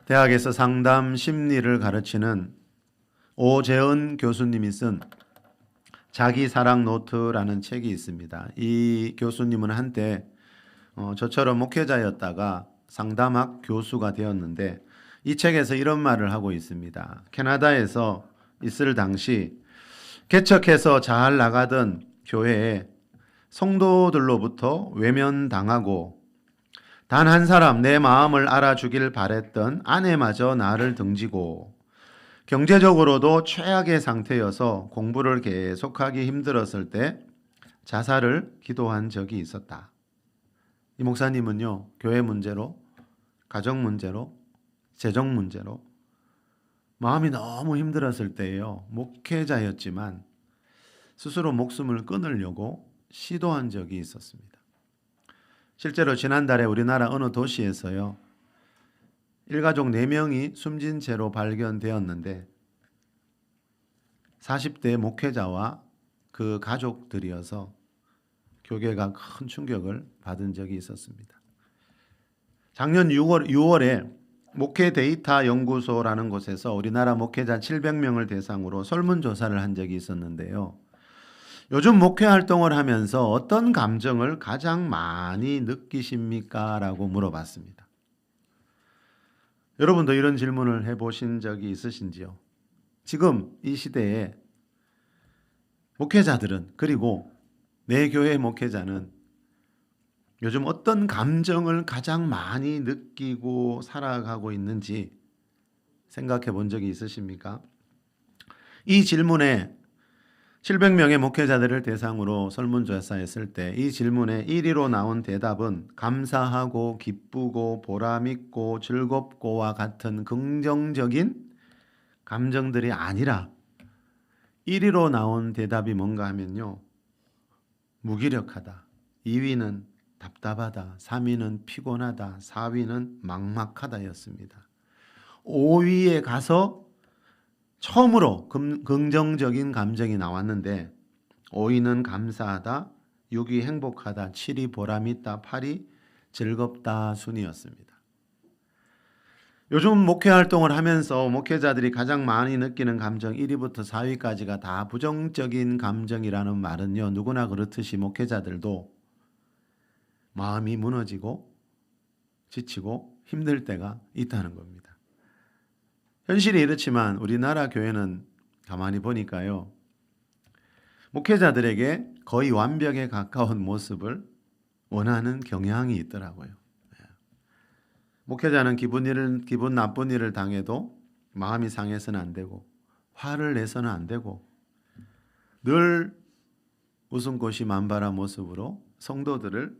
대학에서 상담 심리를 가르치는 오재은 교수님이 쓴 자기 사랑 노트라는 책이 있습니다. 이 교수님은 한때 저처럼 목회자였다가 상담학 교수가 되었는데 이 책에서 이런 말을 하고 있습니다. 캐나다에서 있을 당시 개척해서 잘 나가던 교회에 성도들로부터 외면당하고 단 한 사람 내 마음을 알아주길 바랬던 아내마저 나를 등지고 경제적으로도 최악의 상태여서 공부를 계속하기 힘들었을 때 자살을 기도한 적이 있었다. 이 목사님은요, 교회 문제로, 가정 문제로, 재정 문제로 마음이 너무 힘들었을 때예요. 목회자였지만 스스로 목숨을 끊으려고 시도한 적이 있었습니다. 실제로 지난달에 우리나라 어느 도시에서요, 일가족 4명이 숨진 채로 발견되었는데 40대 목회자와 그 가족들이어서 교계가 큰 충격을 받은 적이 있었습니다. 작년 6월에 목회 데이터 연구소라는 곳에서 우리나라 목회자 700명을 대상으로 설문조사를 한 적이 있었는데요. 요즘 목회 활동을 하면서 어떤 감정을 가장 많이 느끼십니까? 라고 물어봤습니다. 여러분도 이런 질문을 해보신 적이 있으신지요? 지금 이 시대에 목회자들은, 그리고 내 교회 목회자는 요즘 어떤 감정을 가장 많이 느끼고 살아가고 있는지 생각해 본 적이 있으십니까? 이 질문에 700명의 목회자들을 대상으로 설문조사했을 때 이 질문에 1위로 나온 대답은 감사하고 기쁘고 보람있고 즐겁고와 같은 긍정적인 감정들이 아니라 1위로 나온 대답이 뭔가 하면요, 무기력하다, 2위는 답답하다, 3위는 피곤하다, 4위는 막막하다 였습니다. 5위에 가서 처음으로 긍정적인 감정이 나왔는데 5위는 감사하다, 6위 행복하다, 7위 보람있다, 8위 즐겁다 순이었습니다. 요즘 목회 활동을 하면서 목회자들이 가장 많이 느끼는 감정 1위부터 4위까지가 다 부정적인 감정이라는 말은요, 누구나 그렇듯이 목회자들도 마음이 무너지고 지치고 힘들 때가 있다는 겁니다. 현실이 이렇지만 우리나라 교회는 가만히 보니까요, 목회자들에게 거의 완벽에 가까운 모습을 원하는 경향이 있더라고요. 목회자는 기분 나쁜 일을 당해도 마음이 상해서는 안 되고 화를 내서는 안 되고 늘 웃음꽃이 만발한 모습으로 성도들을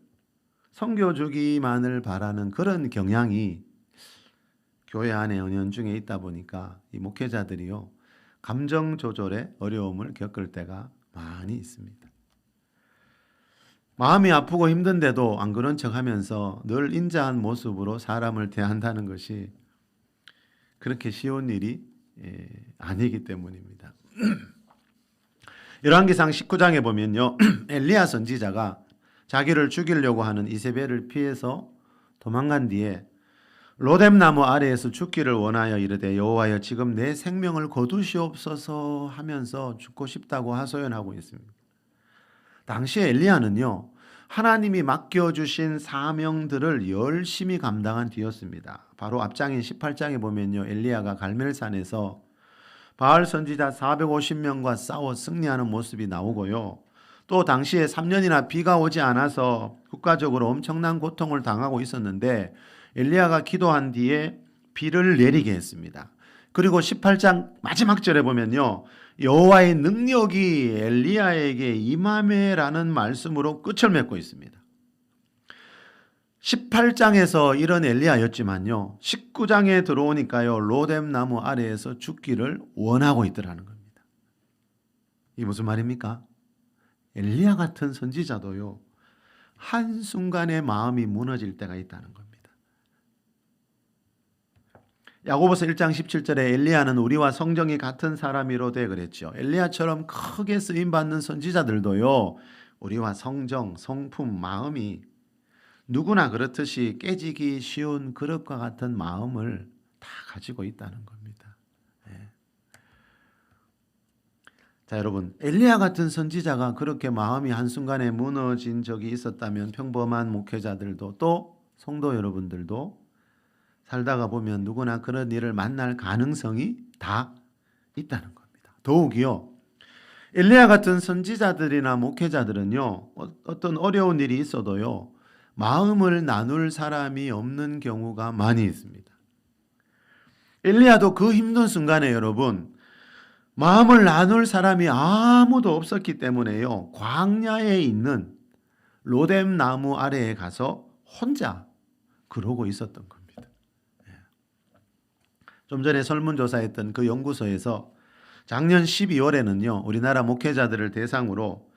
섬겨주기만을 바라는 그런 경향이 교회 안에 은연중에 있다 보니까 이 목회자들이요, 감정 조절에 어려움을 겪을 때가 많이 있습니다. 마음이 아프고 힘든데도 안 그런 척하면서 늘 인자한 모습으로 사람을 대한다는 것이 그렇게 쉬운 일이 아니기 때문입니다. 열왕기상 19장에 보면요, 엘리야 선지자가 자기를 죽이려고 하는 이세벨을 피해서 도망간 뒤에 로뎀나무 아래에서 죽기를 원하여 이르되 여호와여 지금 내 생명을 거두시옵소서 하면서 죽고 싶다고 하소연하고 있습니다. 당시에 엘리야는요, 하나님이 맡겨주신 사명들을 열심히 감당한 뒤였습니다. 바로 앞장인 18장에 보면요, 엘리야가 갈멜산에서 바알 선지자 450명과 싸워 승리하는 모습이 나오고요, 또 당시에 3년이나 비가 오지 않아서 국가적으로 엄청난 고통을 당하고 있었는데 엘리야가 기도한 뒤에 비를 내리게 했습니다. 그리고 18장 마지막 절에 보면요, 여호와의 능력이 엘리야에게 임하매라는 말씀으로 끝을 맺고 있습니다. 18장에서 이런 엘리야였지만요, 19장에 들어오니까요, 로뎀나무 아래에서 죽기를 원하고 있더라는 겁니다. 이게 무슨 말입니까? 엘리야 같은 선지자도요, 한순간에 마음이 무너질 때가 있다는 겁니다. 야고보서 1장 17절에 엘리야는 우리와 성정이 같은 사람이로되 그랬죠. 엘리야처럼 크게 쓰임받는 선지자들도요, 우리와 성정, 성품, 마음이 누구나 그렇듯이 깨지기 쉬운 그릇과 같은 마음을 다 가지고 있다는 겁니다. 예. 자, 여러분, 엘리야 같은 선지자가 그렇게 마음이 한순간에 무너진 적이 있었다면 평범한 목회자들도 또 성도 여러분들도 살다가 보면 누구나 그런 일을 만날 가능성이 다 있다는 겁니다. 더욱이요, 엘리야 같은 선지자들이나 목회자들은요, 어떤 어려운 일이 있어도요, 마음을 나눌 사람이 없는 경우가 많이 있습니다. 엘리야도 그 힘든 순간에 여러분, 마음을 나눌 사람이 아무도 없었기 때문에요, 광야에 있는 로뎀 나무 아래에 가서 혼자 그러고 있었던 겁니다. 좀 전에 설문조사했던 그 연구소에서 작년 12월에는요, 우리나라 목회자들을 대상으로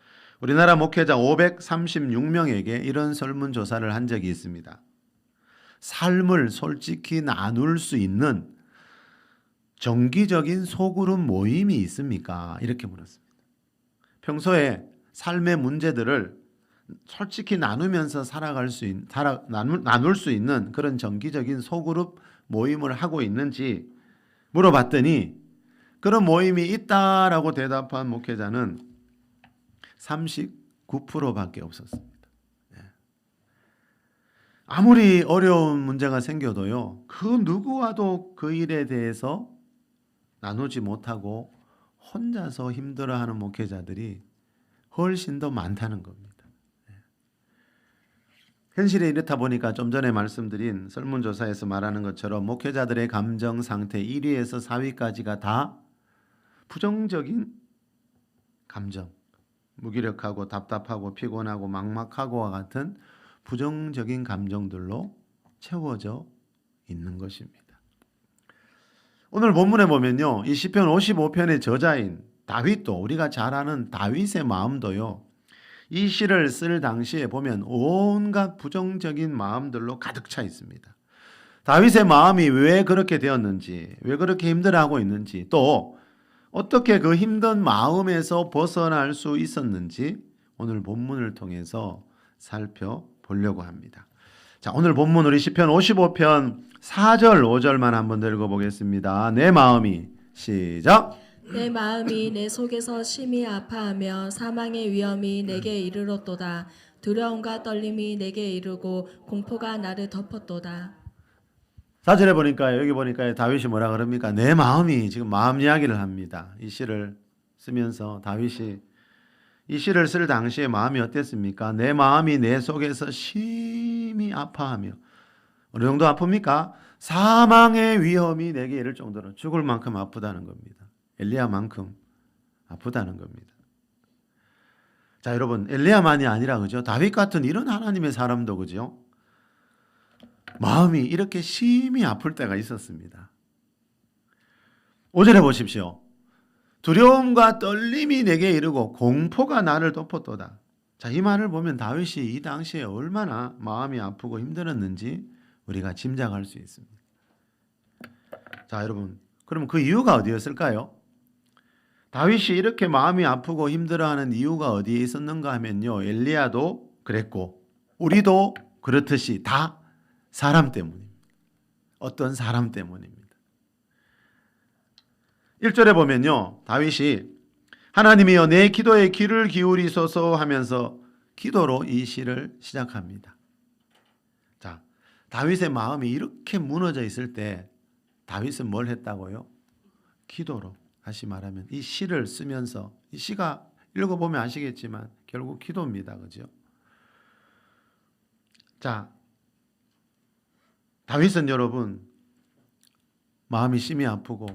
우리나라 목회자 536명에게 이런 설문조사를 한 적이 있습니다. 삶을 솔직히 나눌 수 있는 정기적인 소그룹 모임이 있습니까? 이렇게 물었습니다. 평소에 삶의 문제들을 솔직히 나누면서 나눌 수 있는 그런 정기적인 소그룹 모임을 하고 있는지 물어봤더니 그런 모임이 있다라고 대답한 목회자는 39%밖에 없었습니다. 아무리 어려운 문제가 생겨도요, 그 누구와도 그 일에 대해서 나누지 못하고 혼자서 힘들어하는 목회자들이 훨씬 더 많다는 겁니다. 현실에 이렇다 보니까 좀 전에 말씀드린 설문조사에서 말하는 것처럼 목회자들의 감정 상태 1위에서 4위까지가 다 부정적인 감정, 무기력하고 답답하고 피곤하고 막막하고와 같은 부정적인 감정들로 채워져 있는 것입니다. 오늘 본문에 보면요, 이 시편 55편의 저자인 다윗도, 우리가 잘 아는 다윗의 마음도요, 이 시를 쓸 당시에 보면 온갖 부정적인 마음들로 가득 차 있습니다. 다윗의 마음이 왜 그렇게 되었는지, 왜 그렇게 힘들어하고 있는지, 또 어떻게 그 힘든 마음에서 벗어날 수 있었는지 오늘 본문을 통해서 살펴보려고 합니다. 자, 오늘 본문 우리 시편 55편 4절 5절만 한번 읽어보겠습니다. 내 마음이, 시작. 내 마음이 내 속에서 심히 아파하며 사망의 위험이 내게 이르렀도다. 두려움과 떨림이 내게 이르고 공포가 나를 덮었도다. 4절에 보니까, 여기 보니까 다윗이 뭐라 그럽니까? 내 마음이, 지금 마음 이야기를 합니다. 이 시를 쓰면서 다윗이 이 시를 쓸 당시에 마음이 어땠습니까? 내 마음이 내 속에서 심히 아파하며, 어느 정도 아픕니까? 사망의 위험이 내게 이를 정도로 죽을 만큼 아프다는 겁니다. 엘리야만큼 아프다는 겁니다. 자, 여러분, 엘리야만이 아니라, 그죠? 다윗 같은 이런 하나님의 사람도, 그죠? 마음이 이렇게 심히 아플 때가 있었습니다. 5절에 보십시오. 두려움과 떨림이 내게 이르고 공포가 나를 덮었도다. 자, 이 말을 보면 다윗이 이 당시에 얼마나 마음이 아프고 힘들었는지 우리가 짐작할 수 있습니다. 자, 여러분, 그럼 그 이유가 어디였을까요? 다윗이 이렇게 마음이 아프고 힘들어하는 이유가 어디에 있었는가 하면요, 엘리야도 그랬고 우리도 그렇듯이 다 사람 때문입니다. 어떤 사람 때문입니다. 1절에 보면요, 다윗이 하나님이여 내 기도에 귀를 기울이소서 하면서 기도로 이 시를 시작합니다. 자, 다윗의 마음이 이렇게 무너져 있을 때 다윗은 뭘 했다고요? 기도로. 다시 말하면 이 시를 쓰면서, 이 시가 읽어보면 아시겠지만 결국 기도입니다. 그죠? 자, 다윗은 여러분 마음이 심히 아프고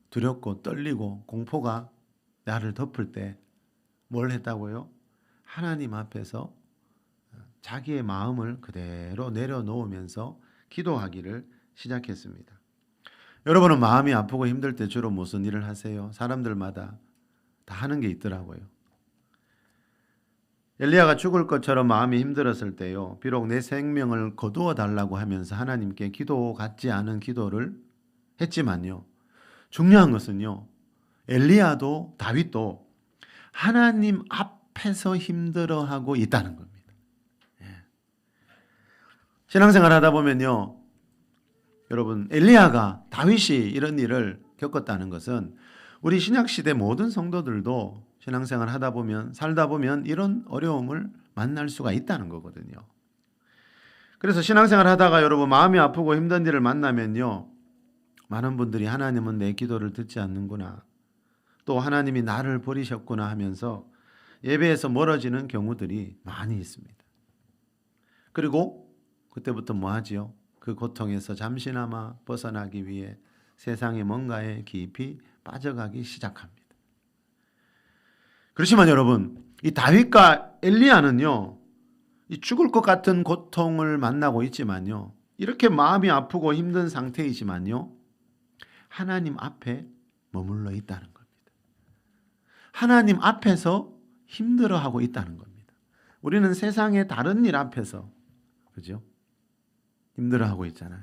두렵고 떨리고 공포가 나를 덮을 때 뭘 했다고요? 하나님 앞에서 자기의 마음을 그대로 내려놓으면서 기도하기를 시작했습니다. 여러분은 마음이 아프고 힘들 때 주로 무슨 일을 하세요? 사람들마다 다 하는 게 있더라고요. 엘리야가 죽을 것처럼 마음이 힘들었을 때요, 비록 내 생명을 거두어 달라고 하면서 하나님께 기도 같지 않은 기도를 했지만요, 중요한 것은요, 엘리야도 다윗도 하나님 앞에서 힘들어하고 있다는 겁니다. 신앙생활 하다 보면요, 여러분 엘리야가 다윗이 이런 일을 겪었다는 것은 우리 신약시대 모든 성도들도 신앙생활 하다 보면 살다 보면 이런 어려움을 만날 수가 있다는 거거든요. 그래서 신앙생활 하다가 여러분 마음이 아프고 힘든 일을 만나면요, 많은 분들이 하나님은 내 기도를 듣지 않는구나, 또 하나님이 나를 버리셨구나 하면서 예배에서 멀어지는 경우들이 많이 있습니다. 그리고 그때부터 뭐 하지요? 그 고통에서 잠시나마 벗어나기 위해 세상의 뭔가에 깊이 빠져가기 시작합니다. 그렇지만 여러분, 이 다윗과 엘리야는요, 이 죽을 것 같은 고통을 만나고 있지만요, 이렇게 마음이 아프고 힘든 상태이지만요, 하나님 앞에 머물러 있다는 겁니다. 하나님 앞에서 힘들어하고 있다는 겁니다. 우리는 세상의 다른 일 앞에서, 그죠? 힘들어하고 있잖아요.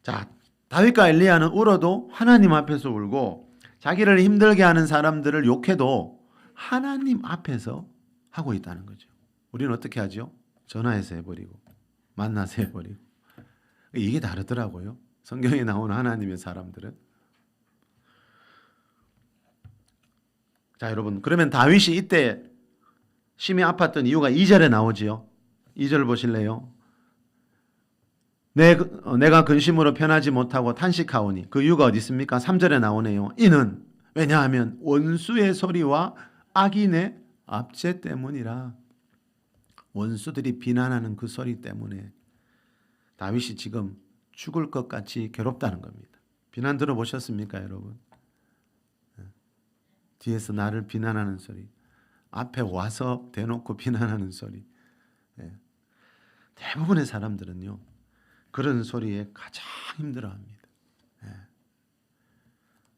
자, 다윗과 엘리야는 울어도 하나님 앞에서 울고, 자기를 힘들게 하는 사람들을 욕해도 하나님 앞에서 하고 있다는 거죠. 우리는 어떻게 하죠? 전화해서 해버리고 만나서 해버리고. 이게 다르더라고요. 성경에 나오는 하나님의 사람들은. 자, 여러분, 그러면 다윗이 이때 심히 아팠던 이유가 2절에 나오지요. 2절 보실래요? 내가 근심으로 편하지 못하고 탄식하오니. 그 이유가 어디 있습니까? 3절에 나오네요. 이는 왜냐하면 원수의 소리와 악인의 압제 때문이라. 원수들이 비난하는 그 소리 때문에 다윗이 지금 죽을 것 같이 괴롭다는 겁니다. 비난 들어보셨습니까, 여러분? 뒤에서 나를 비난하는 소리, 앞에 와서 대놓고 비난하는 소리. 대부분의 사람들은요, 그런 소리에 가장 힘들어합니다.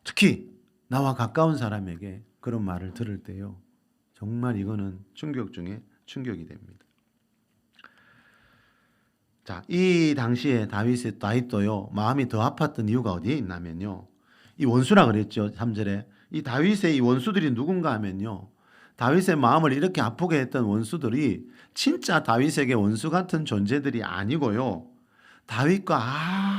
특히 나와 가까운 사람에게 그런 말을 들을 때요, 정말 이거는 충격 중에 충격이 됩니다. 자, 이 당시에 다윗도요, 마음이 더 아팠던 이유가 어디에 있냐면요, 이 원수라 그랬죠. 3절에 이 다윗의 이 원수들이 누군가 하면요, 다윗의 마음을 이렇게 아프게 했던 원수들이 진짜 다윗에게 원수 같은 존재들이 아니고요, 다윗과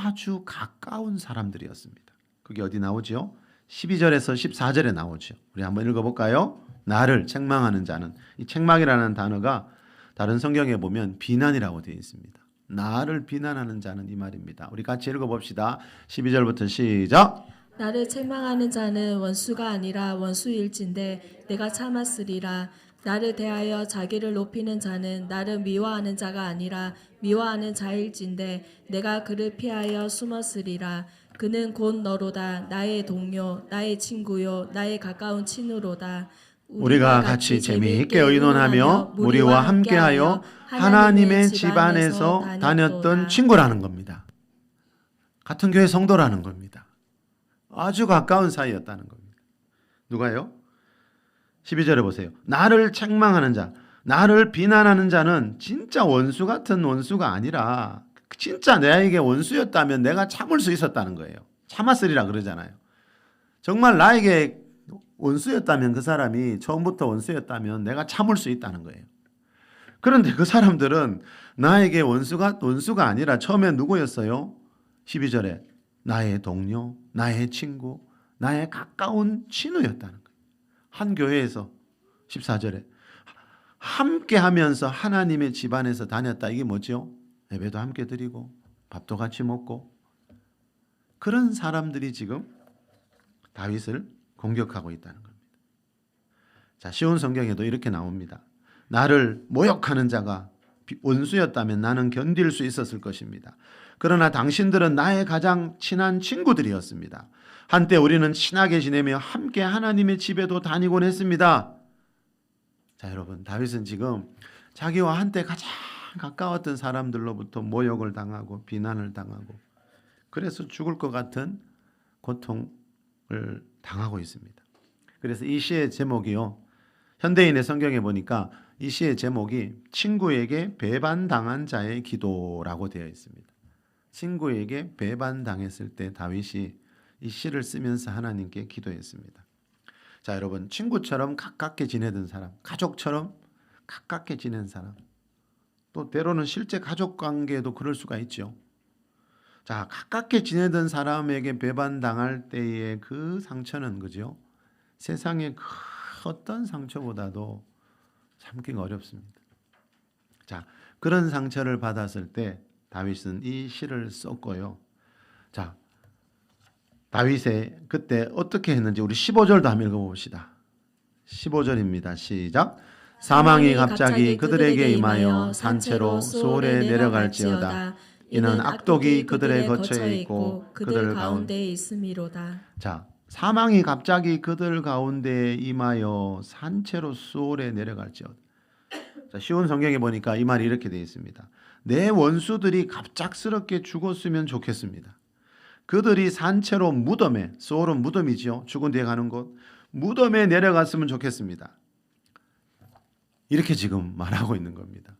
아주 가까운 사람들이었습니다. 그게 어디 나오죠? 12절에서 14절에 나오죠. 우리 한번 읽어볼까요? 나를 책망하는 자는, 이 책망이라는 단어가 다른 성경에 보면 비난이라고 되어 있습니다. 나를 비난하는 자는 이 말입니다. 우리 같이 읽어봅시다. 12절부터 시작. 나를 책망하는 자는 원수가 아니라 원수일진데 내가 참았으리라. 나를 대하여 자기를 높이는 자는 나를 미워하는 자가 아니라 미워하는 자일진데 내가 그를 피하여 숨었으리라. 그는 곧 너로다. 나의 동료, 나의 친구요, 나의 가까운 친우로다. 우리가 같이 재미있게 의논하며 무리와 함께하여 하나님의 집안에서 다녔던 친구라는 겁니다. 같은 교회 성도라는 겁니다. 아주 가까운 사이였다는 겁니다. 누가요? 12절에 보세요. 나를 책망하는 자, 나를 비난하는 자는 진짜 원수 같은 원수가 아니라 진짜 내에게 원수였다면 내가 참을 수 있었다는 거예요. 참았으리라 그러잖아요. 정말 나에게 원수였다면, 그 사람이 처음부터 원수였다면 내가 참을 수 있다는 거예요. 그런데 그 사람들은 나에게 원수가 아니라 처음에 누구였어요? 12절에 나의 동료, 나의 친구, 나의 가까운 친구였다는 거예요. 한 교회에서 14절에 함께 하면서 하나님의 집안에서 다녔다. 이게 뭐죠? 예배도 함께 드리고 밥도 같이 먹고, 그런 사람들이 지금 다윗을 공격하고 있다는 겁니다. 자, 쉬운 성경에도 이렇게 나옵니다. 나를 모욕하는 자가 원수였다면 나는 견딜 수 있었을 것입니다. 그러나 당신들은 나의 가장 친한 친구들이었습니다. 한때 우리는 친하게 지내며 함께 하나님의 집에도 다니곤 했습니다. 자, 여러분, 다윗은 지금 자기와 한때 가장 가까웠던 사람들로부터 모욕을 당하고 비난을 당하고, 그래서 죽을 것 같은 고통을 당하고 있습니다. 그래서 이 시의 제목이요, 현대인의 성경에 보니까 이 시의 제목이 친구에게 배반당한 자의 기도라고 되어 있습니다. 친구에게 배반당했을 때 다윗이 이 시를 쓰면서 하나님께 기도했습니다. 자, 여러분, 친구처럼 가깝게 지내던 사람, 가족처럼 가깝게 지낸 사람, 또 때로는 실제 가족 관계도 그럴 수가 있죠. 자, 가깝게 지내던 사람에게 배반당할 때의 그 상처는 그죠? 세상의 그 어떤 상처보다도 참기가 어렵습니다. 자, 그런 상처를 받았을 때 다윗은 이 시를 썼고요. 자, 다윗의 그때 어떻게 했는지 우리 15절도 한번 읽어봅시다. 15절입니다. 시작. 사망이 갑자기 그들에게 임하여 산채로 소홀에 내려갈지어다. 이는 악독이 그들의 거처에 있고 그들 가운데에 있음이로다. 자, 사망이 갑자기 그들 가운데에 임하여 산채로 소홀에 내려갈지어다. 자, 쉬운 성경에 보니까 이 말이 이렇게 되어 있습니다. 내 원수들이 갑작스럽게 죽었으면 좋겠습니다. 그들이 산채로 무덤에, 소홀은 무덤이지요. 죽은 뒤에 가는 곳. 무덤에 내려갔으면 좋겠습니다. 이렇게 지금 말하고 있는 겁니다.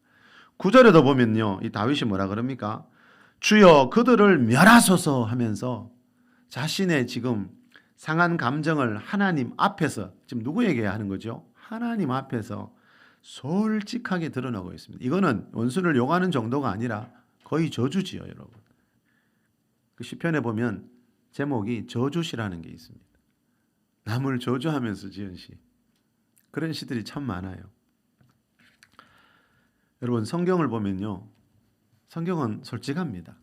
9절에도 보면요. 이 다윗이 뭐라 그럽니까? 주여 그들을 멸하소서 하면서 자신의 지금 상한 감정을 하나님 앞에서 지금 누구에게 하는 거죠? 하나님 앞에서 솔직하게 드러나고 있습니다. 이거는 원수를 욕하는 정도가 아니라 거의 저주지요, 여러분. 그 시편에 보면 제목이 저주시라는 게 있습니다. 남을 저주하면서 지은 시. 그런 시들이 참 많아요. 여러분 성경을 보면요. 성경은 솔직합니다.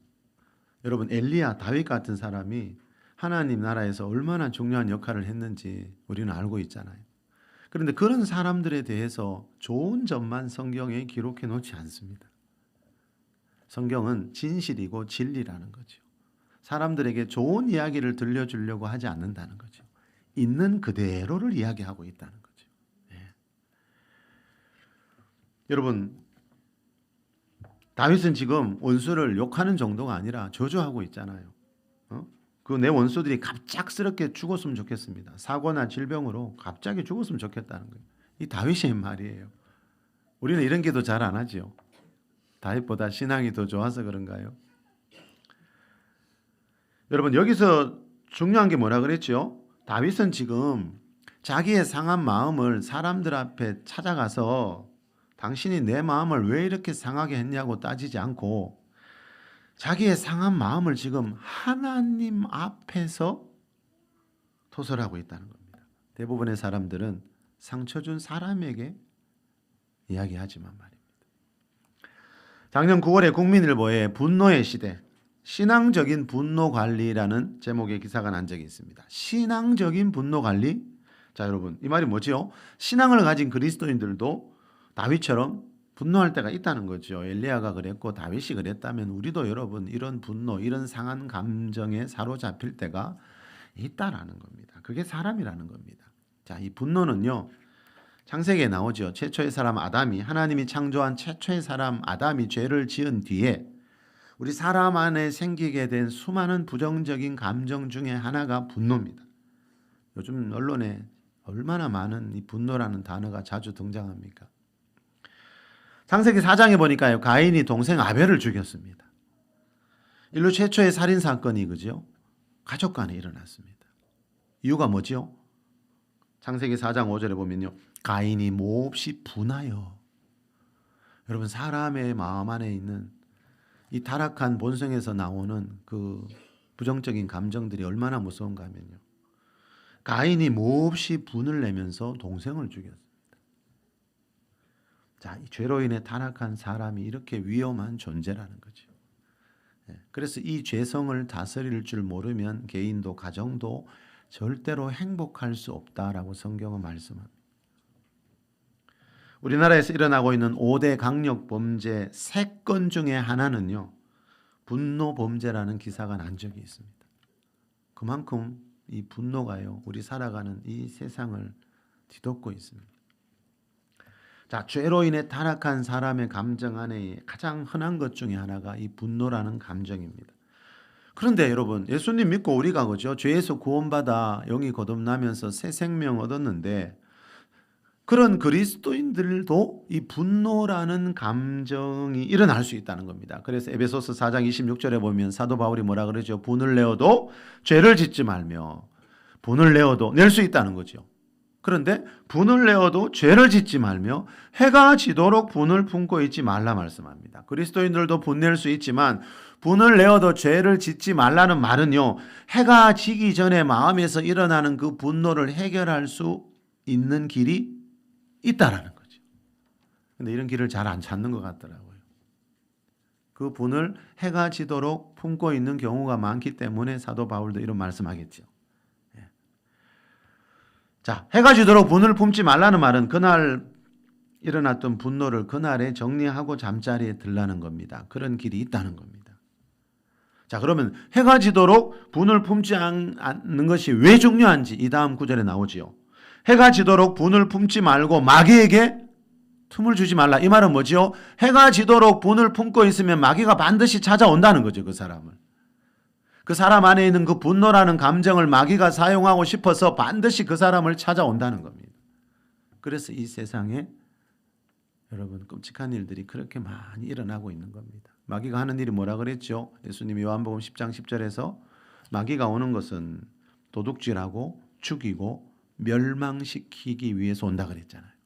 여러분 엘리야, 다윗 같은 사람이 하나님 나라에서 얼마나 중요한 역할을 했는지 우리는 알고 있잖아요. 그런데 그런 사람들에 대해서 좋은 점만 성경에 기록해 놓지 않습니다. 성경은 진실이고 진리라는 거죠. 사람들에게 좋은 이야기를 들려주려고 하지 않는다는 거죠. 있는 그대로를 이야기하고 있다는 거죠. 네. 여러분 다윗은 지금 원수를 욕하는 정도가 아니라 저주하고 있잖아요. 그 내 원수들이 갑작스럽게 죽었으면 좋겠습니다. 사고나 질병으로 갑자기 죽었으면 좋겠다는 거예요. 이 다윗의 말이에요. 우리는 이런 기도 잘 안 하죠. 다윗보다 신앙이 더 좋아서 그런가요? 여러분 여기서 중요한 게 뭐라 그랬죠? 다윗은 지금 자기의 상한 마음을 사람들 앞에 찾아가서 당신이 내 마음을 왜 이렇게 상하게 했냐고 따지지 않고 자기의 상한 마음을 지금 하나님 앞에서 토설하고 있다는 겁니다. 대부분의 사람들은 상처 준 사람에게 이야기하지만 말입니다. 작년 9월에 국민일보에 분노의 시대, 신앙적인 분노 관리라는 제목의 기사가 난 적이 있습니다. 신앙적인 분노 관리? 자, 여러분, 이 말이 뭐지요? 신앙을 가진 그리스도인들도 다윗처럼 분노할 때가 있다는 거죠. 엘리야가 그랬고 다윗이 그랬다면 우리도 여러분 이런 분노, 이런 상한 감정에 사로잡힐 때가 있다라는 겁니다. 그게 사람이라는 겁니다. 자, 이 분노는요. 창세기에 나오죠. 최초의 사람 아담이 하나님이 창조한 최초의 사람 아담이 죄를 지은 뒤에 우리 사람 안에 생기게 된 수많은 부정적인 감정 중에 하나가 분노입니다. 요즘 언론에 얼마나 많은 이 분노라는 단어가 자주 등장합니까? 창세기 4장에 보니까요. 가인이 동생 아벨을 죽였습니다. 인류 최초의 살인 사건이 그죠? 가족 간에 일어났습니다. 이유가 뭐죠? 창세기 4장 5절에 보면요. 가인이 몹시 분하여. 여러분 사람의 마음 안에 있는 이 타락한 본성에서 나오는 그 부정적인 감정들이 얼마나 무서운가 하면요. 가인이 몹시 분을 내면서 동생을 죽였습니다. 자, 이 죄로 인해 타락한 사람이 이렇게 위험한 존재라는 거죠. 그래서 이 죄성을 다스릴 줄 모르면 개인도 가정도 절대로 행복할 수 없다라고 성경은 말씀합니다. 우리나라에서 일어나고 있는 5대 강력 범죄 3건 중에 하나는요. 분노 범죄라는 기사가 난 적이 있습니다. 그만큼 이 분노가요. 우리 살아가는 이 세상을 뒤덮고 있습니다. 자, 죄로 인해 타락한 사람의 감정 안에 가장 흔한 것 중에 하나가 이 분노라는 감정입니다. 그런데 여러분, 예수님 믿고 우리가 그죠? 죄에서 구원받아 영이 거듭나면서 새 생명 얻었는데 그런 그리스도인들도 이 분노라는 감정이 일어날 수 있다는 겁니다. 그래서 에베소서 4장 26절에 보면 사도 바울이 뭐라 그러죠? 분을 내어도 죄를 짓지 말며 분을 내어도 낼 수 있다는 거죠. 그런데 분을 내어도 죄를 짓지 말며 해가 지도록 분을 품고 있지 말라 말씀합니다. 그리스도인들도 분낼 수 있지만 분을 내어도 죄를 짓지 말라는 말은요, 해가 지기 전에 마음에서 일어나는 그 분노를 해결할 수 있는 길이 있다라는 거죠. 근데 이런 길을 잘 안 찾는 것 같더라고요. 그 분을 해가 지도록 품고 있는 경우가 많기 때문에 사도 바울도 이런 말씀하겠죠. 자, 해가 지도록 분을 품지 말라는 말은 그날 일어났던 분노를 그날에 정리하고 잠자리에 들라는 겁니다. 그런 길이 있다는 겁니다. 자, 그러면 해가 지도록 분을 품지 않는 것이 왜 중요한지 이 다음 구절에 나오지요. 해가 지도록 분을 품지 말고 마귀에게 틈을 주지 말라. 이 말은 뭐지요? 해가 지도록 분을 품고 있으면 마귀가 반드시 찾아온다는 거죠. 그 사람을. 그 사람 안에 있는 그 분노라는 감정을 마귀가 사용하고 싶어서 반드시 그 사람을 찾아온다는 겁니다. 그래서 이 세상에 여러분 끔찍한 일들이 그렇게 많이 일어나고 있는 겁니다. 마귀가 하는 일이 뭐라 그랬죠? 예수님이 요한복음 10장 10절에서 마귀가 오는 것은 도둑질하고 죽이고 멸망시키기 위해서 온다 그랬잖아요.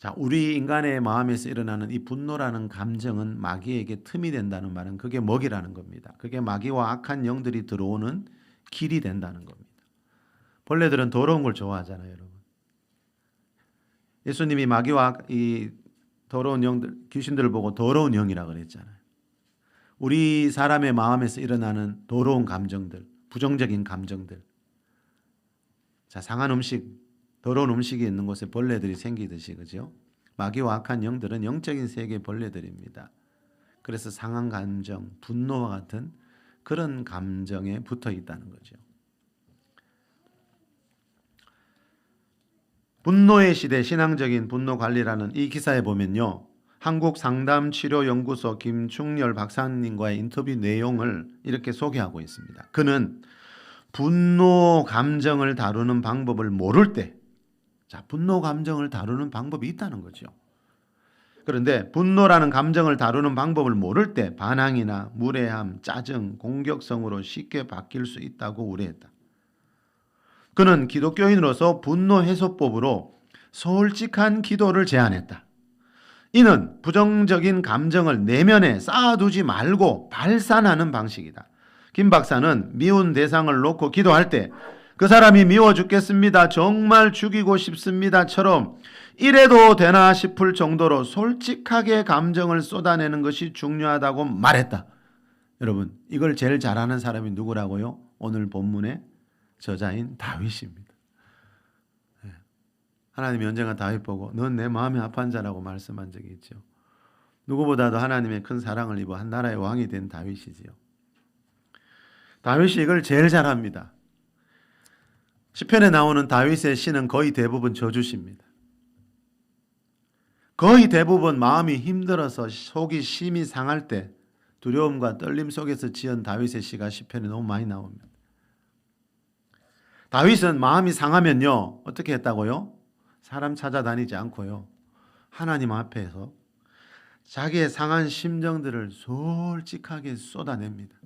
자, 우리 인간의 마음에서 일어나는 이 분노라는 감정은 마귀에게 틈이 된다는 말은 그게 먹이라는 겁니다. 그게 마귀와 악한 영들이 들어오는 길이 된다는 겁니다. 벌레들은 더러운 걸 좋아하잖아요, 여러분. 예수님이 마귀와 이 더러운 영들, 귀신들을 보고 더러운 영이라 그랬잖아요. 우리 사람의 마음에서 일어나는 더러운 감정들, 부정적인 감정들. 자, 상한 음식, 더러운 음식이 있는 곳에 벌레들이 생기듯이, 그죠? 마귀와 악한 영들은 영적인 세계의 벌레들입니다. 그래서 상한 감정, 분노와 같은 그런 감정에 붙어 있다는 거죠. 분노의 시대 신앙적인 분노 관리라는 이 기사에 보면요, 한국상담치료연구소 김충렬 박사님과의 인터뷰 내용을 이렇게 소개하고 있습니다. 그는 분노 감정을 다루는 방법을 모를 때, 자, 분노 감정을 다루는 방법이 있다는 거죠. 그런데 분노라는 감정을 다루는 방법을 모를 때 반항이나 무례함, 짜증, 공격성으로 쉽게 바뀔 수 있다고 우려했다. 그는 기독교인으로서 분노 해소법으로 솔직한 기도를 제안했다. 이는 부정적인 감정을 내면에 쌓아두지 말고 발산하는 방식이다. 김 박사는 미운 대상을 놓고 기도할 때 그 사람이 미워 죽겠습니다. 정말 죽이고 싶습니다처럼 이래도 되나 싶을 정도로 솔직하게 감정을 쏟아내는 것이 중요하다고 말했다. 여러분, 이걸 제일 잘하는 사람이 누구라고요? 오늘 본문의 저자인 다윗입니다. 하나님이 언젠가 다윗 보고 넌 내 마음이 아파한 자라고 말씀한 적이 있죠. 누구보다도 하나님의 큰 사랑을 입어 한 나라의 왕이 된 다윗이지요. 다윗이 이걸 제일 잘합니다. 시편에 나오는 다윗의 시는 거의 대부분 저주시입니다. 거의 대부분 마음이 힘들어서 속이 심히 상할 때 두려움과 떨림 속에서 지은 다윗의 시가 시편에 너무 많이 나옵니다. 다윗은 마음이 상하면요, 어떻게 했다고요? 사람 찾아다니지 않고요, 하나님 앞에서 자기의 상한 심정들을 솔직하게 쏟아냅니다.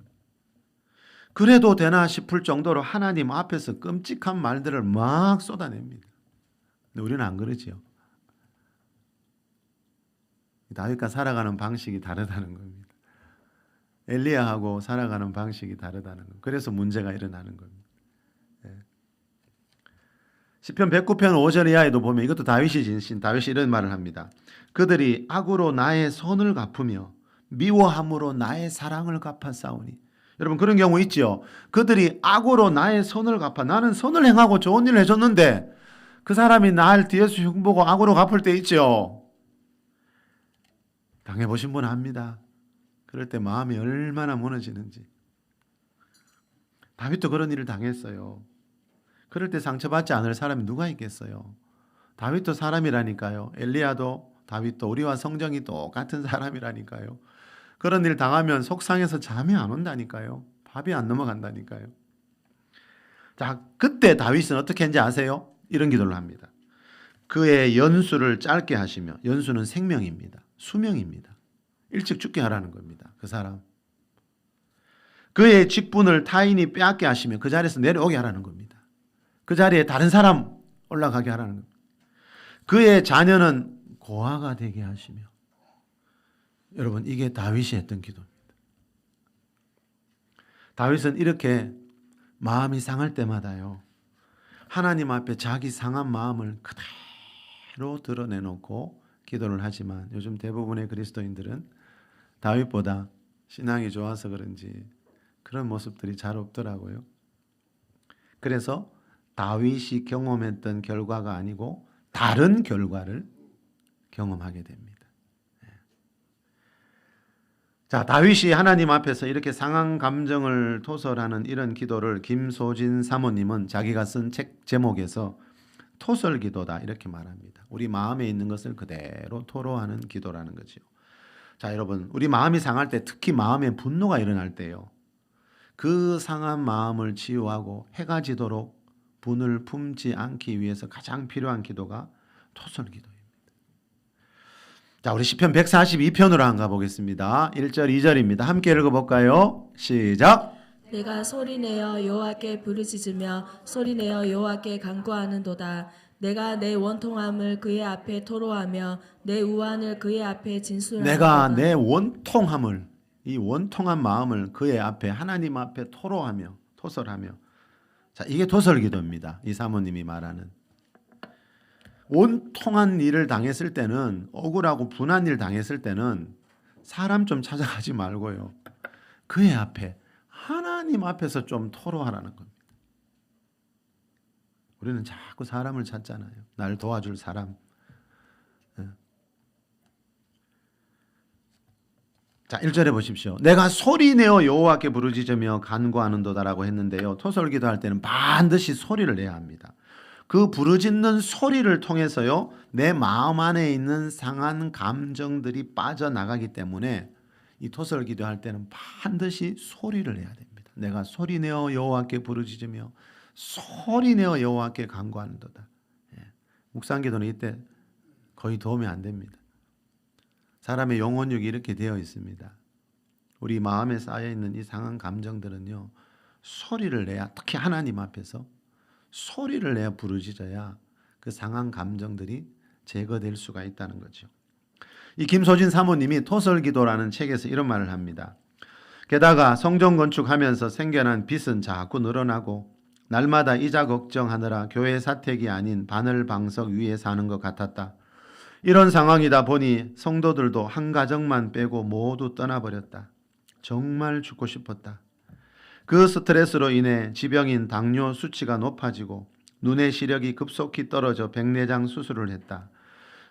그래도 되나 싶을 정도로 하나님 앞에서 끔찍한 말들을 막 쏟아냅니다. 근데 우리는 안 그러지요. 다윗과 살아가는 방식이 다르다는 겁니다. 엘리야하고 살아가는 방식이 다르다는 겁니다. 그래서 문제가 일어나는 겁니다. 시편 109편 5절 이하에도 보면 이것도 다윗이 진신, 다윗이 이런 말을 합니다. 그들이 악으로 나의 선을 갚으며 미워함으로 나의 사랑을 갚았사오니. 여러분, 그런 경우 있죠. 그들이 악으로 나의 선을 갚아, 나는 선을 행하고 좋은 일을 해줬는데 그 사람이 날 뒤에서 흉보고 악으로 갚을 때 있죠. 당해보신 분 압니다. 그럴 때 마음이 얼마나 무너지는지. 다윗도 그런 일을 당했어요. 그럴 때 상처받지 않을 사람이 누가 있겠어요. 다윗도 사람이라니까요. 엘리야도 다윗도 우리와 성정이 똑같은 사람이라니까요. 그런 일 당하면 속상해서 잠이 안 온다니까요. 밥이 안 넘어간다니까요. 자, 그때 다윗은 어떻게 했는지 아세요? 이런 기도를 합니다. 그의 연수를 짧게 하시며, 연수는 생명입니다. 수명입니다. 일찍 죽게 하라는 겁니다. 그 사람. 그의 직분을 타인이 빼앗게 하시며 그 자리에서 내려오게 하라는 겁니다. 그 자리에 다른 사람 올라가게 하라는 겁니다. 그의 자녀는 고아가 되게 하시며. 여러분, 이게 다윗이 했던 기도입니다. 다윗은 이렇게 마음이 상할 때마다요, 하나님 앞에 자기 상한 마음을 그대로 드러내놓고 기도를 하지만 요즘 대부분의 그리스도인들은 다윗보다 신앙이 좋아서 그런지 그런 모습들이 잘 없더라고요. 그래서 다윗이 경험했던 결과가 아니고 다른 결과를 경험하게 됩니다. 자, 다윗이 하나님 앞에서 이렇게 상한 감정을 토설하는 이런 기도를 김소진 사모님은 자기가 쓴 책 제목에서 토설 기도다 이렇게 말합니다. 우리 마음에 있는 것을 그대로 토로하는 기도라는 거죠. 자, 여러분, 우리 마음이 상할 때, 특히 마음에 분노가 일어날 때요, 그 상한 마음을 치유하고 해가 지도록 분을 품지 않기 위해서 가장 필요한 기도가 토설 기도입니다. 자, 우리 시편 142편으로 한번 가보겠습니다. 1절 2절입니다. 함께 읽어볼까요? 시작. 내가 소리내어 여호와께 부르짖으며 소리내어 여호와께 간구하는도다. 내가 내 원통함을 그의 앞에 토로하며 내 우환을 그의 앞에 진술하노다. 내가 내 원통함을, 이 원통한 마음을 그의 앞에, 하나님 앞에 토로하며 토설하며. 자, 이게 토설 기도입니다. 이 사모님이 말하는. 원통한 일을 당했을 때는, 억울하고 분한 일 당했을 때는 사람 좀 찾아가지 말고요, 그의 앞에, 하나님 앞에서 좀 토로하라는 겁니다. 우리는 자꾸 사람을 찾잖아요. 날 도와줄 사람. 자, 1절에 보십시오. 내가 소리내어 여호와께 부르짖으며 간구하는도다라고 했는데요, 토설 기도할 때는 반드시 소리를 내야 합니다. 그 부르짖는 소리를 통해서요, 내 마음 안에 있는 상한 감정들이 빠져나가기 때문에 이 토설 기도할 때는 반드시 소리를 내야 됩니다. 내가 소리내어 여호와께 부르짖으며 소리내어 여호와께 간구하는도다. 묵상 기도는 이때 거의 도움이 안 됩니다. 사람의 영혼력이 이렇게 되어 있습니다. 우리 마음에 쌓여있는 이 상한 감정들은요, 소리를 내야, 특히 하나님 앞에서 소리를 내야 부르짖어야 그 상한 감정들이 제거될 수가 있다는 거죠. 이 김소진 사모님이 토설기도라는 책에서 이런 말을 합니다. 게다가 성전 건축하면서 생겨난 빚은 자꾸 늘어나고 날마다 이자 걱정하느라 교회 사택이 아닌 바늘 방석 위에 사는 것 같았다. 이런 상황이다 보니 성도들도 한 가정만 빼고 모두 떠나버렸다. 정말 죽고 싶었다. 그 스트레스로 인해 지병인 당뇨 수치가 높아지고 눈의 시력이 급속히 떨어져 백내장 수술을 했다.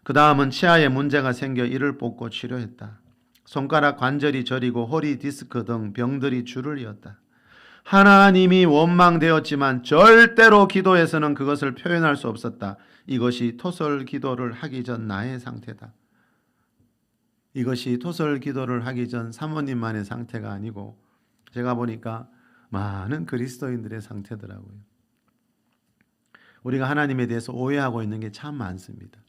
그 다음은 치아에 문제가 생겨 이를 뽑고 치료했다. 손가락 관절이 저리고 허리 디스크 등 병들이 줄을 이었다. 하나님이 원망되었지만 절대로 기도에서는 그것을 표현할 수 없었다. 이것이 토설 기도를 하기 전 나의 상태다. 이것이 토설 기도를 하기 전 사모님만의 상태가 아니고 제가 보니까 많은 그리스도인들의 상태더라고요. 우리가 하나님에 대해서 오해하고 있는 게 참 많습니다.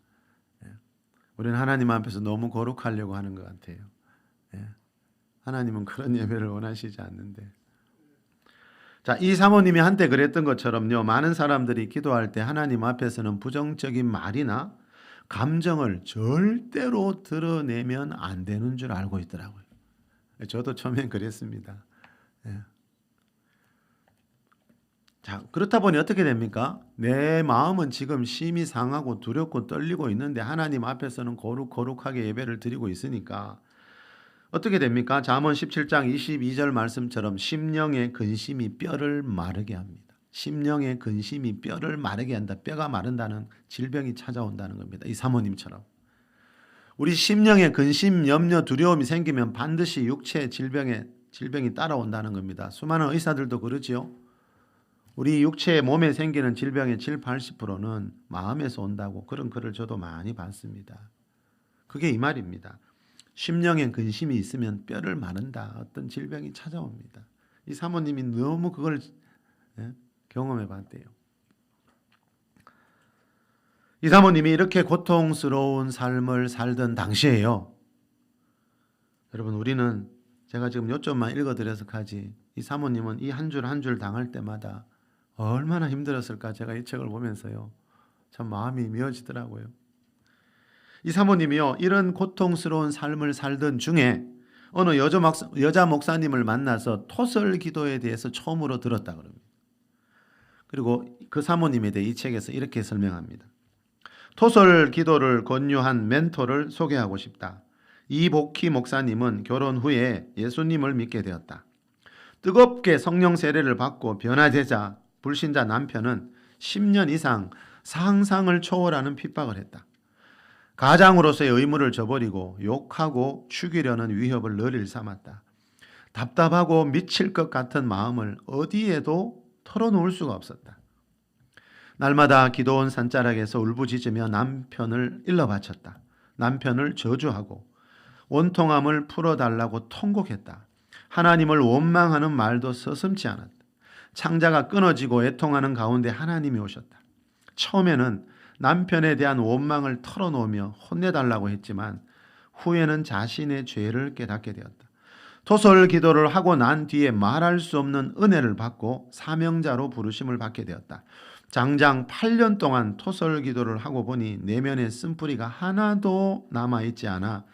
우리는 하나님 앞에서 너무 거룩하려고 하는 것 같아요. 하나님은 그런 예배를 원하시지 않는데. 자, 이 사모님이 한때 그랬던 것처럼요, 많은 사람들이 기도할 때 하나님 앞에서는 부정적인 말이나 감정을 절대로 드러내면 안 되는 줄 알고 있더라고요. 저도 처음엔 그랬습니다. 자, 그렇다 보니 어떻게 됩니까? 내 마음은 지금 심히 상하고 두렵고 떨리고 있는데 하나님 앞에서는 거룩하게 예배를 드리고 있으니까 어떻게 됩니까? 잠언 17장 22절 말씀처럼 심령의 근심이 뼈를 마르게 합니다. 심령의 근심이 뼈를 마르게 한다. 뼈가 마른다는 질병이 찾아온다는 겁니다. 이 사모님처럼. 우리 심령의 근심, 염려, 두려움이 생기면 반드시 육체 질병이 따라온다는 겁니다. 수많은 의사들도 그러지요. 우리 육체의 몸에 생기는 질병의 70-80%는 마음에서 온다고 그런 글을 저도 많이 봤습니다. 그게 이 말입니다. 심령에 근심이 있으면 뼈를 마른다. 어떤 질병이 찾아옵니다. 이 사모님이 너무 그걸 경험해 봤대요. 이 사모님이 이렇게 고통스러운 삶을 살던 당시에요, 여러분, 우리는 제가 지금 요점만 읽어드려서 가지, 이 사모님은 이 한 줄 한 줄 당할 때마다 얼마나 힘들었을까 제가 이 책을 보면서요. 참 마음이 미어지더라고요. 이 사모님이요, 이런 고통스러운 삶을 살던 중에 어느 여자 목사님을 만나서 토설 기도에 대해서 처음으로 들었다 그럽니다. 그리고 그 사모님에 대해 이 책에서 이렇게 설명합니다. 토설 기도를 권유한 멘토를 소개하고 싶다. 이복희 목사님은 결혼 후에 예수님을 믿게 되었다. 뜨겁게 성령 세례를 받고 변화되자 불신자 남편은 10년 이상 상상을 초월하는 핍박을 했다. 가장으로서의 의무를 저버리고 욕하고 죽이려는 위협을 늘 일삼았다. 답답하고 미칠 것 같은 마음을 어디에도 털어놓을 수가 없었다. 날마다 기도원 산자락에서 울부짖으며 남편을 일러 바쳤다. 남편을 저주하고 원통함을 풀어달라고 통곡했다. 하나님을 원망하는 말도 서슴지 않았다. 창자가 끊어지고 애통하는 가운데 하나님이 오셨다. 처음에는 남편에 대한 원망을 털어놓으며 혼내달라고 했지만 후에는 자신의 죄를 깨닫게 되었다. 토설 기도를 하고 난 뒤에 말할 수 없는 은혜를 받고 사명자로 부르심을 받게 되었다. 장장 8년 동안 토설 기도를 하고 보니 내면의 쓴뿌리가 하나도 남아있지 않아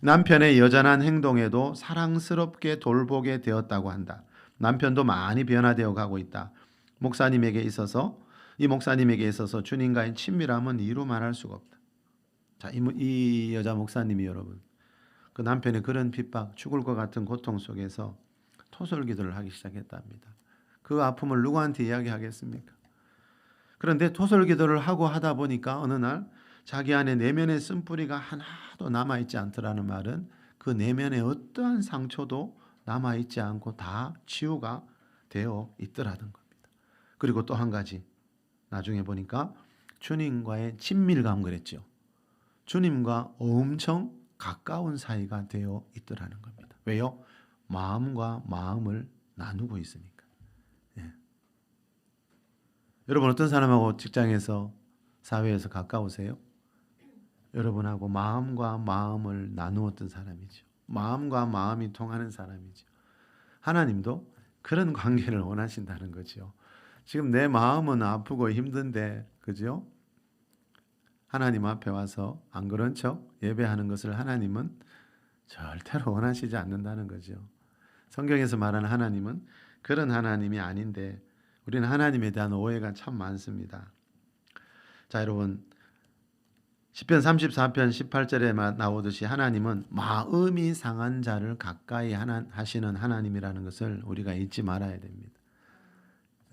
남편의 여전한 행동에도 사랑스럽게 돌보게 되었다고 한다. 남편도 많이 변화되어 가고 있다. 이 목사님에게 있어서 주님과의 친밀함은 이루 말할 수가 없다. 자, 이 여자 목사님이 여러분, 그 남편의 그런 핍박, 죽을 것 같은 고통 속에서 토설 기도를 하기 시작했답니다. 그 아픔을 누구한테 이야기하겠습니까? 그런데 토설 기도를 하고 하다 보니까 어느 날 자기 안에 내면의 쓴뿌리가 하나도 남아있지 않더라는 말은 그 내면의 어떠한 상처도 남아있지 않고 다 치유가 되어 있더라는 겁니다. 그리고 또 한 가지, 나중에 보니까 주님과의 친밀감 그랬죠. 주님과 엄청 가까운 사이가 되어 있더라는 겁니다. 왜요? 마음과 마음을 나누고 있으니까. 예. 여러분 어떤 사람하고 직장에서 사회에서 가까우세요? 여러분하고 마음과 마음을 나누었던 사람이죠. 마음과 마음이 통하는 사람이죠. 하나님도 그런 관계를 원하신다는 거죠. 지금 내 마음은 아프고 힘든데, 그죠? 하나님 앞에 와서 안 그런 척 예배하는 것을 하나님은 절대로 원하시지 않는다는 거죠. 성경에서 말하는 하나님은 그런 하나님이 아닌데 우리는 하나님에 대한 오해가 참 많습니다. 자, 여러분, 시편 34편 18절에 나오듯이 하나님은 마음이 상한 자를 가까이 하시는 하나님이라는 것을 우리가 잊지 말아야 됩니다.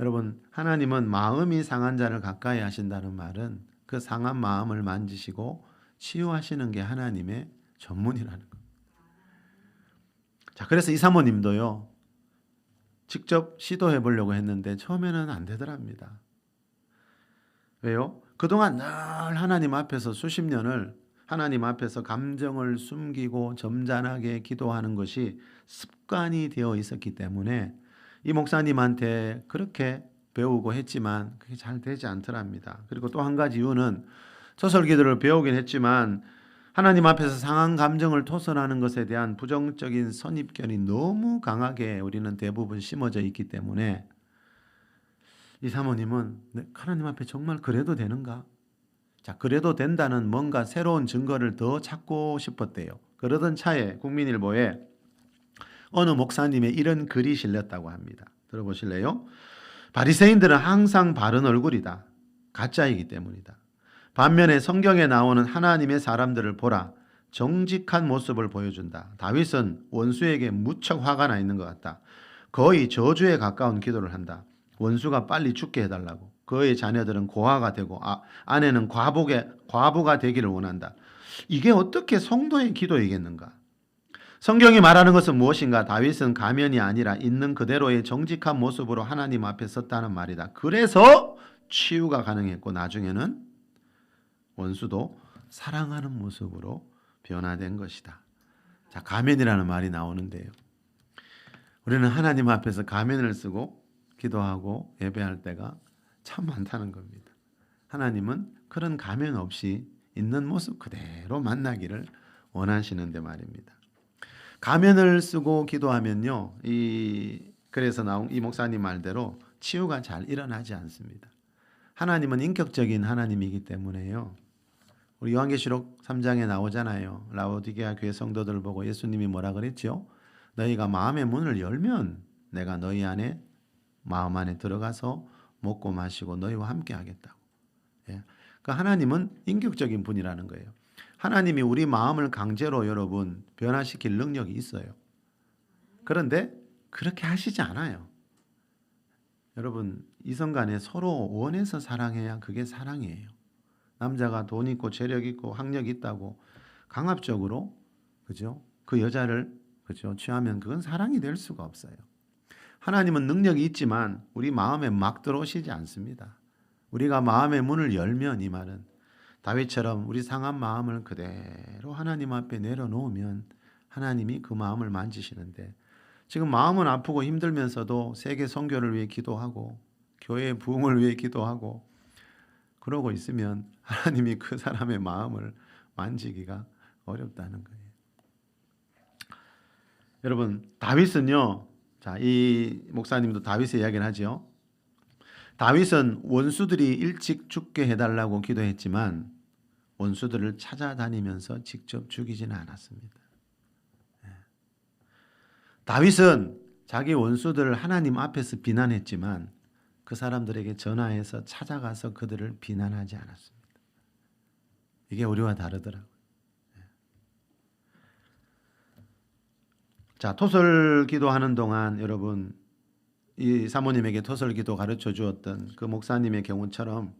여러분, 하나님은 마음이 상한 자를 가까이 하신다는 말은 그 상한 마음을 만지시고 치유하시는 게 하나님의 전문이라는 겁니다. 자, 그래서 이 사모님도요, 직접 시도해 보려고 했는데 처음에는 안 되더랍니다. 왜요? 그동안 늘 하나님 앞에서 수십 년을 하나님 앞에서 감정을 숨기고 점잖하게 기도하는 것이 습관이 되어 있었기 때문에 이 목사님한테 그렇게 배우고 했지만 그게 잘 되지 않더랍니다. 그리고 또 한 가지 이유는 토설 기도를 배우긴 했지만 하나님 앞에서 상한 감정을 토설하는 것에 대한 부정적인 선입견이 너무 강하게 우리는 대부분 심어져 있기 때문에 이 사모님은 하나님 앞에 정말 그래도 되는가? 자, 그래도 된다는 뭔가 새로운 증거를 더 찾고 싶었대요. 그러던 차에 국민일보에 어느 목사님의 이런 글이 실렸다고 합니다. 들어보실래요? 바리새인들은 항상 바른 얼굴이다. 가짜이기 때문이다. 반면에 성경에 나오는 하나님의 사람들을 보라. 정직한 모습을 보여준다. 다윗은 원수에게 무척 화가 나 있는 것 같다. 거의 저주에 가까운 기도를 한다. 원수가 빨리 죽게 해달라고. 그의 자녀들은 고아가 되고 아내는 과부가 되기를 원한다. 이게 어떻게 성도의 기도이겠는가? 성경이 말하는 것은 무엇인가? 다윗은 가면이 아니라 있는 그대로의 정직한 모습으로 하나님 앞에 섰다는 말이다. 그래서 치유가 가능했고 나중에는 원수도 사랑하는 모습으로 변화된 것이다. 자, 가면이라는 말이 나오는데요. 우리는 하나님 앞에서 가면을 쓰고 기도하고 예배할 때가 참 많다는 겁니다. 하나님은 그런 가면 없이 있는 모습 그대로 만나기를 원하시는데 말입니다. 가면을 쓰고 기도하면요, 그래서 나온 이 목사님 말대로 치유가 잘 일어나지 않습니다. 하나님은 인격적인 하나님이기 때문에요. 우리 요한계시록 3장에 나오잖아요. 라오디게아 교회 성도들 보고 예수님이 뭐라 그랬죠? 너희가 마음의 문을 열면 내가 너희 안에 마음 안에 들어가서 먹고 마시고 너희와 함께 하겠다고. 예. 그 하나님은 인격적인 분이라는 거예요. 하나님이 우리 마음을 강제로 여러분 변화시킬 능력이 있어요. 그런데 그렇게 하시지 않아요. 여러분 이성 간에 서로 원해서 사랑해야 그게 사랑이에요. 남자가 돈 있고 재력 있고 학력 있다고 강압적으로 그죠? 그 여자를 그죠? 취하면 그건 사랑이 될 수가 없어요. 하나님은 능력이 있지만 우리 마음에 막 들어오시지 않습니다. 우리가 마음의 문을 열면 이 말은 다윗처럼 우리 상한 마음을 그대로 하나님 앞에 내려놓으면 하나님이 그 마음을 만지시는데 지금 마음은 아프고 힘들면서도 세계 선교를 위해 기도하고 교회의 부흥을 위해 기도하고 그러고 있으면 하나님이 그 사람의 마음을 만지기가 어렵다는 거예요. 여러분 다윗은요. 자, 이 목사님도 다윗의 이야기를 하죠. 다윗은 원수들이 일찍 죽게 해달라고 기도했지만 원수들을 찾아다니면서 직접 죽이지는 않았습니다. 다윗은 자기 원수들을 하나님 앞에서 비난했지만 그 사람들에게 전화해서 찾아가서 그들을 비난하지 않았습니다. 이게 우리와 다르더라고요. 자, 토설 기도하는 동안 여러분 이 사모님에게 토설 기도 가르쳐 주었던 그 목사님의 경우처럼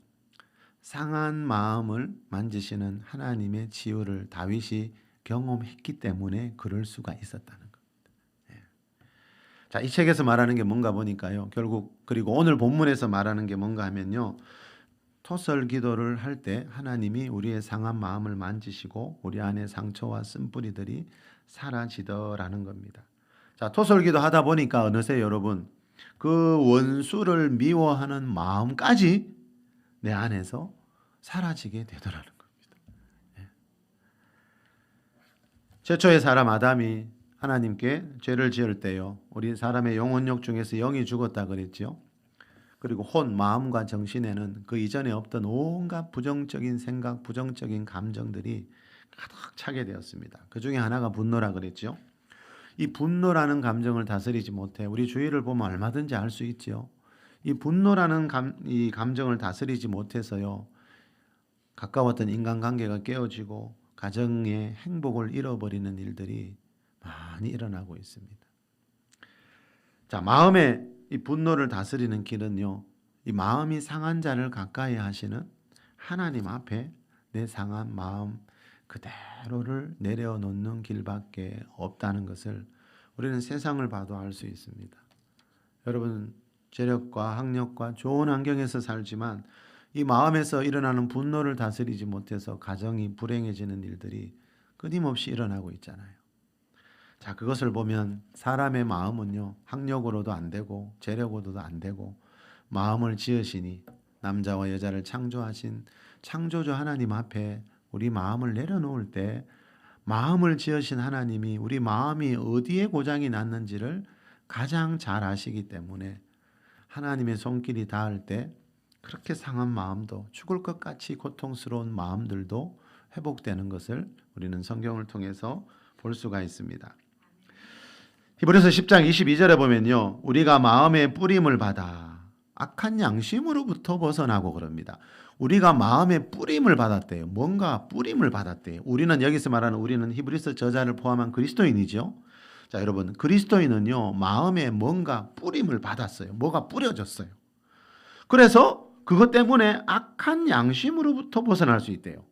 상한 마음을 만지시는 하나님의 치유를 다윗이 경험했기 때문에 그럴 수가 있었다는 겁니다. 자, 이 책에서 말하는 게 뭔가 보니까요. 결국 그리고 오늘 본문에서 말하는 게 뭔가 하면요. 토설 기도를 할 때 하나님이 우리의 상한 마음을 만지시고 우리 안에 상처와 쓴뿌리들이 사라지더라는 겁니다. 자, 토설 기도 하다 보니까 어느새 여러분 그 원수를 미워하는 마음까지 내 안에서 사라지게 되더라는 겁니다. 예. 최초의 사람 아담이 하나님께 죄를 지을 때요. 우리 사람의 영혼력 중에서 영이 죽었다 그랬죠. 그리고 혼, 마음과 정신에는 그 이전에 없던 온갖 부정적인 생각, 부정적인 감정들이 가득 차게 되었습니다. 그 중에 하나가 분노라 그랬죠. 이 분노라는 감정을 다스리지 못해 우리 주위를 보면 얼마든지 알 수 있죠. 이 분노라는 이 감정을 다스리지 못해서요. 가까웠던 인간관계가 깨어지고 가정의 행복을 잃어버리는 일들이 많이 일어나고 있습니다. 자, 마음의 이 분노를 다스리는 길은요. 이 마음이 상한 자를 가까이 하시는 하나님 앞에 내 상한 마음 그대로를 내려놓는 길밖에 없다는 것을 우리는 세상을 봐도 알 수 있습니다. 여러분 재력과 학력과 좋은 환경에서 살지만 이 마음에서 일어나는 분노를 다스리지 못해서 가정이 불행해지는 일들이 끊임없이 일어나고 있잖아요. 자, 그것을 보면 사람의 마음은요. 학력으로도 안 되고 재력으로도 안 되고 마음을 지으시니 남자와 여자를 창조하신 창조주 하나님 앞에 우리 마음을 내려놓을 때 마음을 지으신 하나님이 우리 마음이 어디에 고장이 났는지를 가장 잘 아시기 때문에 하나님의 손길이 닿을 때 그렇게 상한 마음도 죽을 것 같이 고통스러운 마음들도 회복되는 것을 우리는 성경을 통해서 볼 수가 있습니다. 히브리서 10장 22절에 보면요. 우리가 마음의 뿌림을 받아 악한 양심으로부터 벗어나고 그럽니다. 우리가 마음의 뿌림을 받았대요. 뭔가 뿌림을 받았대요. 우리는 여기서 말하는 우리는 히브리서 저자를 포함한 그리스도인이죠. 자, 여러분 그리스도인은요. 마음에 뭔가 뿌림을 받았어요. 뭐가 뿌려졌어요. 그래서 그것 때문에 악한 양심으로부터 벗어날 수 있대요.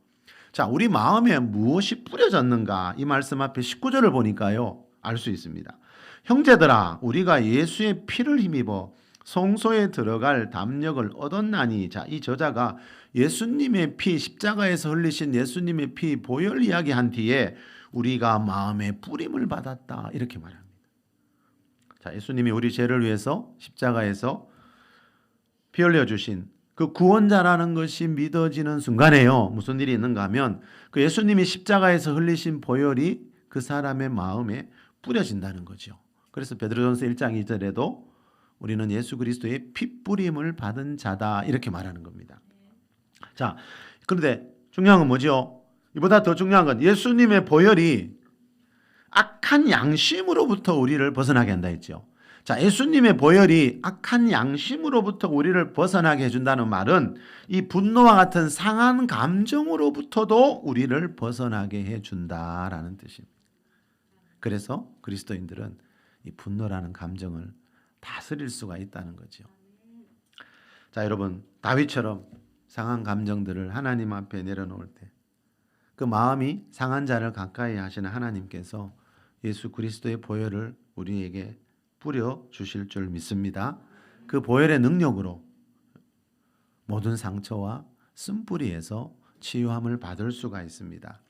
자, 우리 마음에 무엇이 뿌려졌는가? 이 말씀 앞에 19절을 보니까요. 알 수 있습니다. 형제들아 우리가 예수의 피를 힘입어 성소에 들어갈 담력을 얻었나니. 자, 이 저자가 예수님의 피 십자가에서 흘리신 예수님의 피 보혈 이야기한 뒤에 우리가 마음의 뿌림을 받았다 이렇게 말합니다. 자, 예수님이 우리 죄를 위해서 십자가에서 피 흘려 주신 그 구원자라는 것이 믿어지는 순간에요. 무슨 일이 있는가 하면 그 예수님이 십자가에서 흘리신 보혈이 그 사람의 마음에 뿌려진다는 거죠. 그래서 베드로전서 1장 2절에도 우리는 예수 그리스도의 핏뿌림을 받은 자다 이렇게 말하는 겁니다. 자, 그런데 중요한 건 뭐죠? 이보다 더 중요한 건 예수님의 보혈이 악한 양심으로부터 우리를 벗어나게 한다 했죠. 자, 예수님의 보혈이 악한 양심으로부터 우리를 벗어나게 해준다는 말은 이 분노와 같은 상한 감정으로부터도 우리를 벗어나게 해준다라는 뜻입니다. 그래서 그리스도인들은 이 분노라는 감정을 다스릴 수가 있다는 거죠. 자, 여러분, 다윗처럼 상한 감정들을 하나님 앞에 내려놓을 때 그 마음이 상한 자를 가까이 하시는 하나님께서 예수 그리스도의 보혈을 우리에게 뿌려 주실 줄 믿습니다. 그 보혈의 능력으로 모든 상처와 쓴뿌리에서 치유함을 받을 수가 있습니다.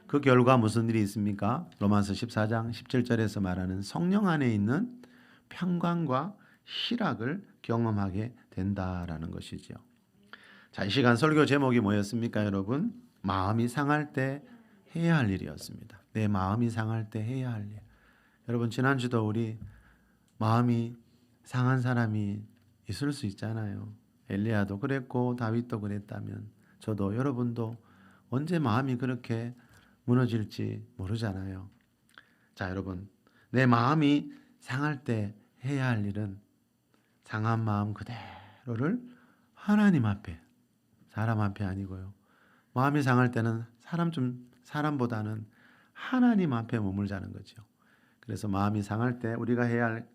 그 결과 무슨 일이 있습니까? 로마서 14장 17절에서 말하는 성령 안에 있는 평강과 희락을 경험하게 된다라는 것이죠. 자, 이 시간 설교 제목이 뭐였습니까, 여러분? 마음이 상할 때 해야 할 일이었습니다. 내 마음이 상할 때 해야 할 일. 여러분, 지난주도 우리 마음이 상한 사람이 있을 수 있잖아요. 엘리야도 그랬고 다윗도 그랬다면 저도 여러분도 언제 마음이 그렇게 무너질지 모르잖아요. 자, 여러분, 내 마음이 상할 때 해야 할 일은 상한 마음 그대로를 하나님 앞에, 사람 앞에 아니고요. 마음이 상할 때는 사람보다는 하나님 앞에 머물자는 거죠. 그래서 마음이 상할 때 우리가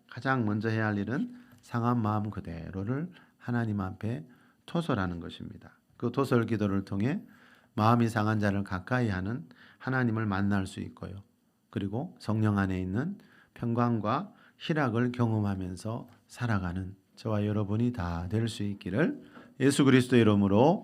가장 먼저 해야 할 일은 상한 마음 그대로를 하나님 앞에 토설하는 것입니다. 그 토설 기도를 통해 마음이 상한 자를 가까이 하는 하나님을 만날 수 있고요. 그리고 성령 안에 있는 평강과 희락을 경험하면서 살아가는 저와 여러분이 다 될 수 있기를 예수 그리스도의 이름으로